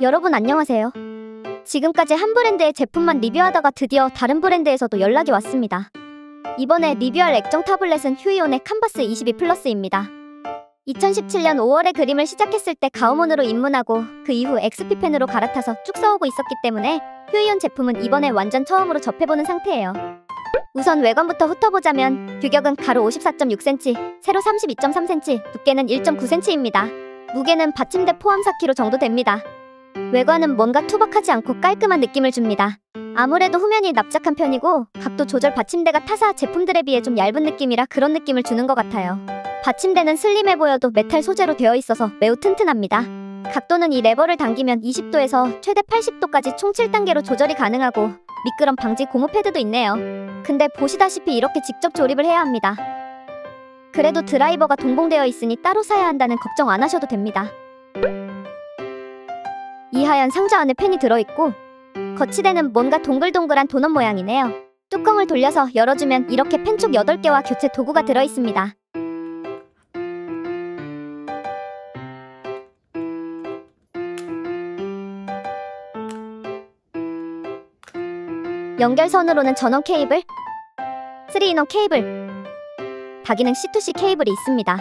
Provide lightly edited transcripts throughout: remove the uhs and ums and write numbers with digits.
여러분 안녕하세요. 지금까지 한 브랜드의 제품만 리뷰하다가 드디어 다른 브랜드에서도 연락이 왔습니다. 이번에 리뷰할 액정 타블렛은 휴이온의 칸바스 22 플러스입니다. 2017년 5월에 그림을 시작했을 때 가오몬으로 입문하고 그 이후 XP펜으로 갈아타서 쭉 써오고 있었기 때문에 휴이온 제품은 이번에 완전 처음으로 접해보는 상태예요. 우선 외관부터 훑어보자면 규격은 가로 54.6cm, 세로 32.3cm, 두께는 1.9cm입니다. 무게는 받침대 포함 4kg 정도 됩니다. 외관은 뭔가 투박하지 않고 깔끔한 느낌을 줍니다. 아무래도 후면이 납작한 편이고 각도 조절 받침대가 타사 제품들에 비해 좀 얇은 느낌이라 그런 느낌을 주는 것 같아요. 받침대는 슬림해 보여도 메탈 소재로 되어 있어서 매우 튼튼합니다. 각도는 이 레버를 당기면 20도에서 최대 80도까지 총 7단계로 조절이 가능하고 미끄럼 방지 고무 패드도 있네요. 근데 보시다시피 이렇게 직접 조립을 해야 합니다. 그래도 드라이버가 동봉되어 있으니 따로 사야 한다는 걱정 안 하셔도 됩니다. 이 하얀 상자 안에 펜이 들어있고 거치대는 뭔가 동글동글한 도넛 모양이네요. 뚜껑을 돌려서 열어주면 이렇게 펜촉 8개와 교체 도구가 들어있습니다. 연결선으로는 전원 케이블, 3인원 케이블, 다기능 C2C 케이블이 있습니다.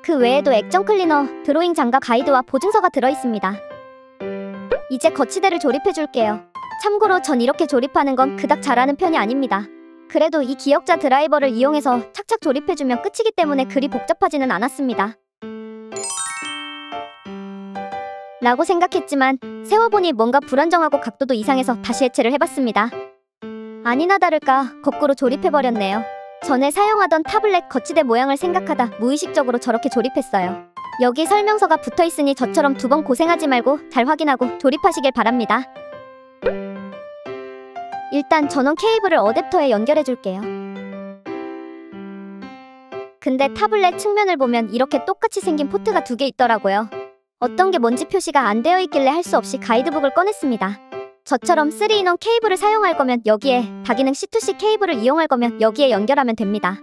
그 외에도 액정 클리너, 드로잉 장갑 가이드와 보증서가 들어있습니다. 이제 거치대를 조립해줄게요. 참고로 전 이렇게 조립하는 건 그닥 잘하는 편이 아닙니다. 그래도 이 기역자 드라이버를 이용해서 착착 조립해주면 끝이기 때문에 그리 복잡하지는 않았습니다. 라고 생각했지만 세워보니 뭔가 불안정하고 각도도 이상해서 다시 해체를 해봤습니다. 아니나 다를까 거꾸로 조립해버렸네요. 전에 사용하던 타블렛 거치대 모양을 생각하다 무의식적으로 저렇게 조립했어요. 여기 설명서가 붙어있으니 저처럼 2번 고생하지 말고 잘 확인하고 조립하시길 바랍니다. 일단 전원 케이블을 어댑터에 연결해줄게요. 근데 타블렛 측면을 보면 이렇게 똑같이 생긴 포트가 2개 있더라고요. 어떤 게 뭔지 표시가 안 되어 있길래 할 수 없이 가이드북을 꺼냈습니다. 저처럼 3인원 케이블을 사용할 거면 여기에, 다기능 C2C 케이블을 이용할 거면 여기에 연결하면 됩니다.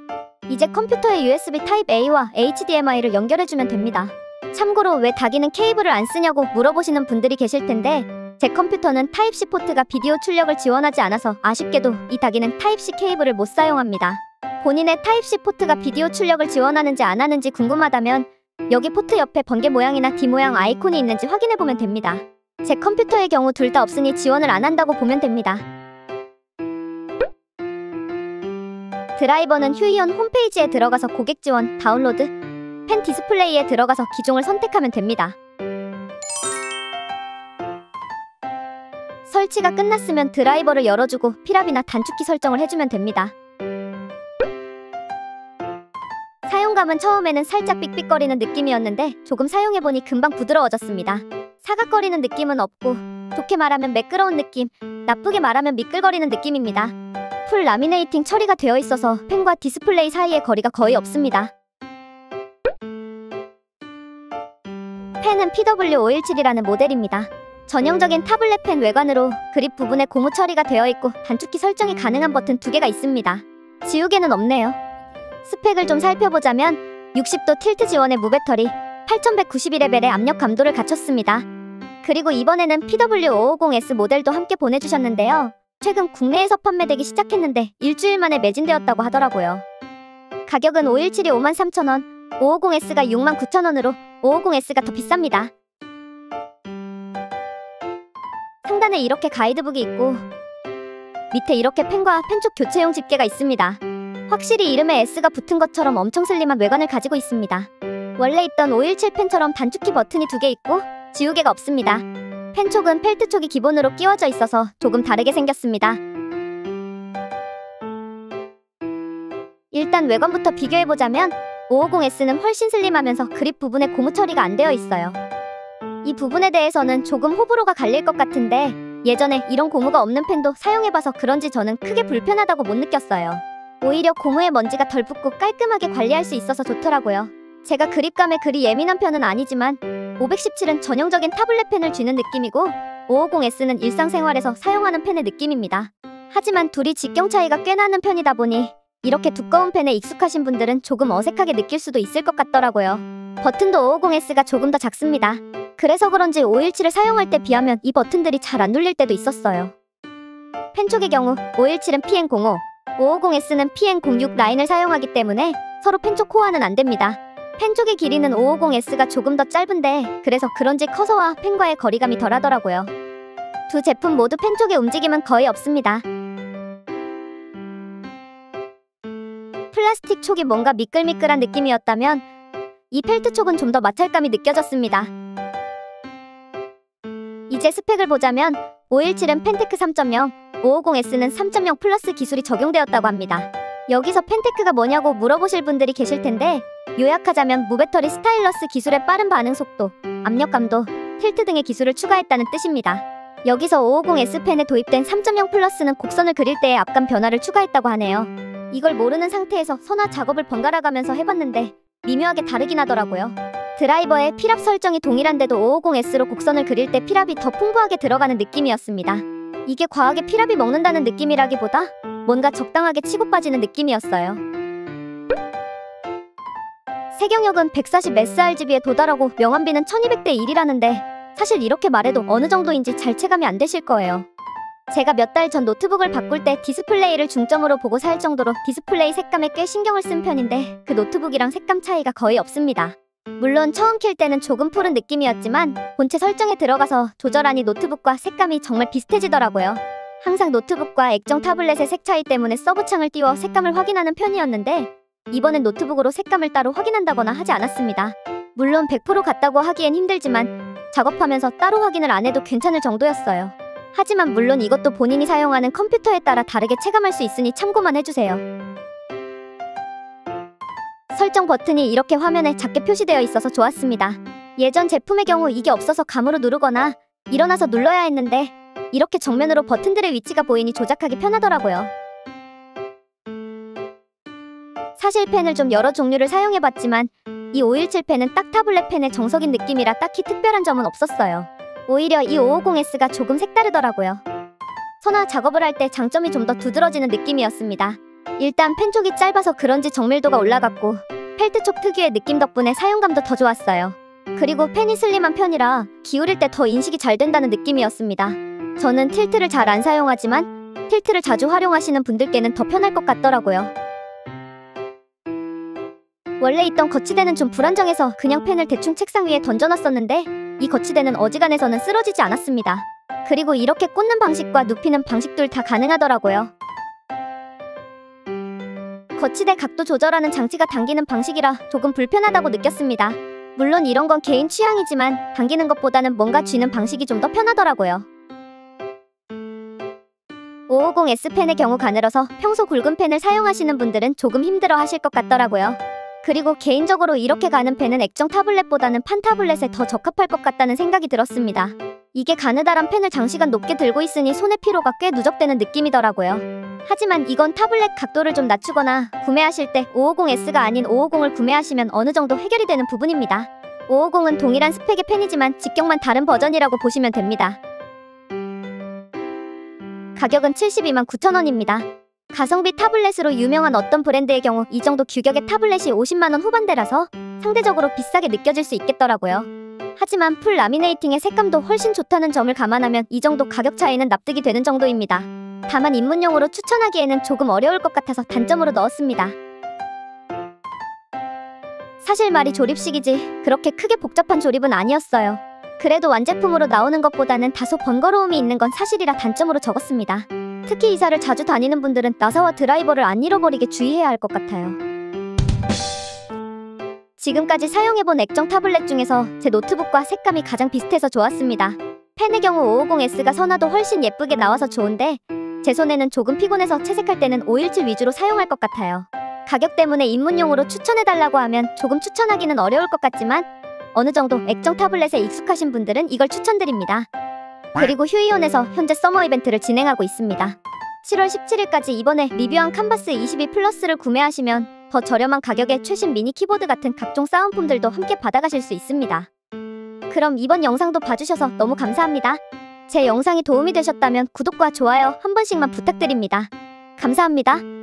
이제 컴퓨터에 USB 타입-A와 HDMI를 연결해주면 됩니다. 참고로 왜 다기능 케이블을 안 쓰냐고 물어보시는 분들이 계실 텐데 제 컴퓨터는 타입C 포트가 비디오 출력을 지원하지 않아서 아쉽게도 이 다기능 타입C 케이블을 못 사용합니다. 본인의 타입C 포트가 비디오 출력을 지원하는지 안 하는지 궁금하다면 여기 포트 옆에 번개 모양이나 D 모양 아이콘이 있는지 확인해보면 됩니다. 제 컴퓨터의 경우 둘 다 없으니 지원을 안 한다고 보면 됩니다. 드라이버는 휴이온 홈페이지에 들어가서 고객 지원, 다운로드, 펜 디스플레이에 들어가서 기종을 선택하면 됩니다. 설치가 끝났으면 드라이버를 열어주고 필압이나 단축키 설정을 해주면 됩니다. 사용감은 처음에는 살짝 삑삑거리는 느낌이었는데 조금 사용해보니 금방 부드러워졌습니다. 사각거리는 느낌은 없고 좋게 말하면 매끄러운 느낌, 나쁘게 말하면 미끌거리는 느낌입니다. 풀 라미네이팅 처리가 되어 있어서 펜과 디스플레이 사이의 거리가 거의 없습니다. 펜은 PW517이라는 모델입니다. 전형적인 타블렛 펜 외관으로 그립 부분에 고무 처리가 되어 있고 단축키 설정이 가능한 버튼 2개가 있습니다. 지우개는 없네요. 스펙을 좀 살펴보자면 60도 틸트 지원의 무배터리, 8192레벨의 압력 감도를 갖췄습니다. 그리고 이번에는 PW550S 모델도 함께 보내주셨는데요. 최근 국내에서 판매되기 시작했는데 일주일 만에 매진되었다고 하더라고요. 가격은 517이 53,000원, 550S가 69,000원으로 550S가 더 비쌉니다. 상단에 이렇게 가이드북이 있고 밑에 이렇게 펜과 펜촉 교체용 집게가 있습니다. 확실히 이름에 S가 붙은 것처럼 엄청 슬림한 외관을 가지고 있습니다. 원래 있던 517 펜처럼 단축키 버튼이 2개 있고 지우개가 없습니다. 펜촉은 펠트촉이 기본으로 끼워져 있어서 조금 다르게 생겼습니다. 일단 외관부터 비교해보자면 550S는 훨씬 슬림하면서 그립 부분에 고무 처리가 안 되어 있어요. 이 부분에 대해서는 조금 호불호가 갈릴 것 같은데 예전에 이런 고무가 없는 펜도 사용해봐서 그런지 저는 크게 불편하다고 못 느꼈어요. 오히려 고무에 먼지가 덜 붙고 깔끔하게 관리할 수 있어서 좋더라고요. 제가 그립감에 그리 예민한 편은 아니지만 517은 전형적인 타블렛 펜을 쥐는 느낌이고 550S는 일상생활에서 사용하는 펜의 느낌입니다. 하지만 둘이 직경 차이가 꽤 나는 편이다 보니 이렇게 두꺼운 펜에 익숙하신 분들은 조금 어색하게 느낄 수도 있을 것 같더라고요. 버튼도 550S가 조금 더 작습니다. 그래서 그런지 517을 사용할 때 비하면 이 버튼들이 잘 안 눌릴 때도 있었어요. 펜 쪽의 경우 517은 PN05, 550S는 PN06 라인을 사용하기 때문에 서로 펜 쪽 호환은 안 됩니다. 펜 쪽의 길이는 550S가 조금 더 짧은데 그래서 그런지 커서와 펜과의 거리감이 덜하더라고요. 두 제품 모두 펜 쪽의 움직임은 거의 없습니다. 플라스틱 촉이 뭔가 미끌미끌한 느낌이었다면 이 펠트 촉은 좀 더 마찰감이 느껴졌습니다. 이제 스펙을 보자면 517은 펜테크 3.0, 550S는 3.0 플러스 기술이 적용되었다고 합니다. 여기서 펜테크가 뭐냐고 물어보실 분들이 계실 텐데 요약하자면 무배터리 스타일러스 기술의 빠른 반응 속도, 압력 감도, 틸트 등의 기술을 추가했다는 뜻입니다. 여기서 550S 펜에 도입된 3.0 플러스는 곡선을 그릴 때의 앞감 변화를 추가했다고 하네요. 이걸 모르는 상태에서 선화 작업을 번갈아 가면서 해봤는데 미묘하게 다르긴 하더라고요. 드라이버의 필압 설정이 동일한데도 550S로 곡선을 그릴 때 필압이 더 풍부하게 들어가는 느낌이었습니다. 이게 과하게 필압이 먹는다는 느낌이라기보다 뭔가 적당하게 치고 빠지는 느낌이었어요. 세경역은 140sRGB에 도달하고 명암비는 1200대 1이라는데 사실 이렇게 말해도 어느 정도인지 잘 체감이 안 되실 거예요. 제가 몇 달 전 노트북을 바꿀 때 디스플레이를 중점으로 보고 살 정도로 디스플레이 색감에 꽤 신경을 쓴 편인데 그 노트북이랑 색감 차이가 거의 없습니다. 물론 처음 킬 때는 조금 푸른 느낌이었지만 본체 설정에 들어가서 조절하니 노트북과 색감이 정말 비슷해지더라고요. 항상 노트북과 액정 타블렛의 색 차이 때문에 서브창을 띄워 색감을 확인하는 편이었는데 이번엔 노트북으로 색감을 따로 확인한다거나 하지 않았습니다. 물론 100% 같다고 하기엔 힘들지만 작업하면서 따로 확인을 안 해도 괜찮을 정도였어요. 하지만 물론 이것도 본인이 사용하는 컴퓨터에 따라 다르게 체감할 수 있으니 참고만 해주세요. 설정 버튼이 이렇게 화면에 작게 표시되어 있어서 좋았습니다. 예전 제품의 경우 이게 없어서 감으로 누르거나 일어나서 눌러야 했는데 이렇게 정면으로 버튼들의 위치가 보이니 조작하기 편하더라고요. 사실 펜을 좀 여러 종류를 사용해봤지만 이 517 펜은 딱 타블렛 펜의 정석인 느낌이라 딱히 특별한 점은 없었어요. 오히려 이 550S가 조금 색다르더라고요. 선화 작업을 할 때 장점이 좀 더 두드러지는 느낌이었습니다. 일단 펜 쪽이 짧아서 그런지 정밀도가 올라갔고 펠트 쪽 특유의 느낌 덕분에 사용감도 더 좋았어요. 그리고 펜이 슬림한 편이라 기울일 때 더 인식이 잘 된다는 느낌이었습니다. 저는 틸트를 잘 안 사용하지만 틸트를 자주 활용하시는 분들께는 더 편할 것 같더라고요. 원래 있던 거치대는 좀 불안정해서 그냥 펜을 대충 책상 위에 던져놨었는데 이 거치대는 어지간해서는 쓰러지지 않았습니다. 그리고 이렇게 꽂는 방식과 눕히는 방식들 다 가능하더라고요. 거치대 각도 조절하는 장치가 당기는 방식이라 조금 불편하다고 느꼈습니다. 물론 이런 건 개인 취향이지만 당기는 것보다는 뭔가 쥐는 방식이 좀 더 편하더라고요. 550S 펜의 경우 가늘어서 평소 굵은 펜을 사용하시는 분들은 조금 힘들어 하실 것 같더라고요. 그리고 개인적으로 이렇게 가는 펜은 액정 타블렛보다는 판 타블렛에 더 적합할 것 같다는 생각이 들었습니다. 이게 가느다란 펜을 장시간 높게 들고 있으니 손의 피로가 꽤 누적되는 느낌이더라고요. 하지만 이건 타블렛 각도를 좀 낮추거나 구매하실 때 550S가 아닌 550을 구매하시면 어느 정도 해결이 되는 부분입니다. 550은 동일한 스펙의 펜이지만 직경만 다른 버전이라고 보시면 됩니다. 가격은 729,000원입니다. 가성비 타블렛으로 유명한 어떤 브랜드의 경우 이 정도 규격의 타블렛이 50만원 후반대라서 상대적으로 비싸게 느껴질 수 있겠더라고요. 하지만 풀 라미네이팅의 색감도 훨씬 좋다는 점을 감안하면 이 정도 가격 차이는 납득이 되는 정도입니다. 다만 입문용으로 추천하기에는 조금 어려울 것 같아서 단점으로 넣었습니다. 사실 말이 조립식이지 그렇게 크게 복잡한 조립은 아니었어요. 그래도 완제품으로 나오는 것보다는 다소 번거로움이 있는 건 사실이라 단점으로 적었습니다. 특히 이사를 자주 다니는 분들은 나사와 드라이버를 안 잃어버리게 주의해야 할 것 같아요. 지금까지 사용해본 액정 타블렛 중에서 제 노트북과 색감이 가장 비슷해서 좋았습니다. 펜의 경우 550S가 선화도 훨씬 예쁘게 나와서 좋은데 제 손에는 조금 피곤해서 채색할 때는 517 위주로 사용할 것 같아요. 가격 때문에 입문용으로 추천해달라고 하면 조금 추천하기는 어려울 것 같지만 어느 정도 액정 타블렛에 익숙하신 분들은 이걸 추천드립니다. 그리고 휴이온에서 현재 서머 이벤트를 진행하고 있습니다. 7월 17일까지 이번에 리뷰한 칸바스 22 플러스를 구매하시면 더 저렴한 가격에 최신 미니 키보드 같은 각종 사은품들도 함께 받아가실 수 있습니다. 그럼 이번 영상도 봐주셔서 너무 감사합니다. 제 영상이 도움이 되셨다면 구독과 좋아요 한 번씩만 부탁드립니다. 감사합니다.